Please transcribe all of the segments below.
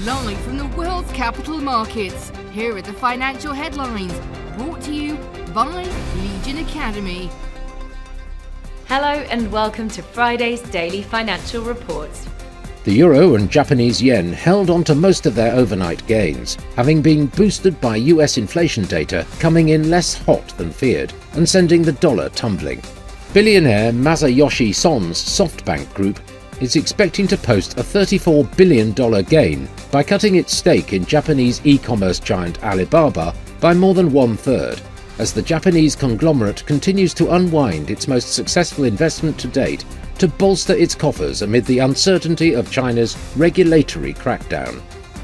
Live from the world's capital markets, here are the financial headlines, brought to you by Legion Academy. Hello and welcome to Friday's Daily Financial Reports. The euro and Japanese yen held on to most of their overnight gains, having been boosted by US inflation data coming in less hot than feared and sending the dollar tumbling. Billionaire Masayoshi Son's SoftBank Group is expecting to post a $34 billion gain by cutting its stake in Japanese e-commerce giant Alibaba by more than one-third, as the Japanese conglomerate continues to unwind its most successful investment to date to bolster its coffers amid the uncertainty of China's regulatory crackdown.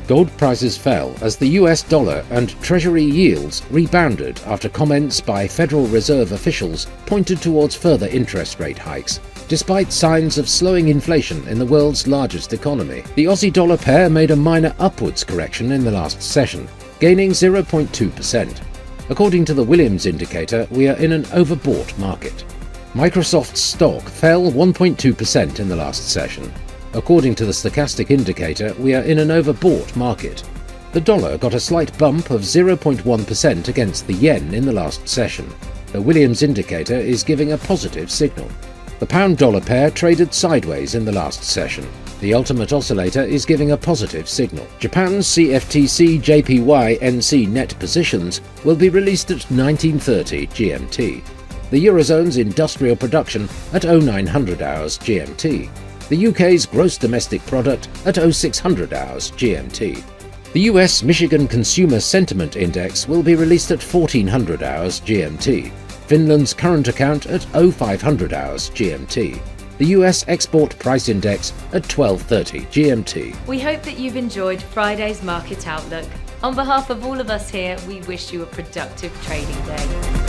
Gold prices fell as the US dollar and Treasury yields rebounded after comments by Federal Reserve officials pointed towards further interest rate hikes. Despite signs of slowing inflation in the world's largest economy, the Aussie dollar pair made a minor upwards correction in the last session, gaining 0.2%. According to the Williams indicator, we are in an overbought market. Microsoft's stock fell 1.2% in the last session. According to the stochastic indicator, we are in an overbought market. The dollar got a slight bump of 0.1% against the yen in the last session. The Williams indicator is giving a positive signal. The pound-dollar pair traded sideways in the last session. The ultimate oscillator is giving a positive signal. Japan's CFTC JPY NC net positions will be released at 19:30 GMT. The Eurozone's industrial production at 0900 hours GMT. The UK's gross domestic product at 0600 hours GMT. The US Michigan Consumer Sentiment Index will be released at 1400 hours GMT. Finland's current account at 0500 hours GMT. The US Export Price Index at 12:30 GMT. We hope that you've enjoyed Friday's Market Outlook. On behalf of all of us here, we wish you a productive trading day.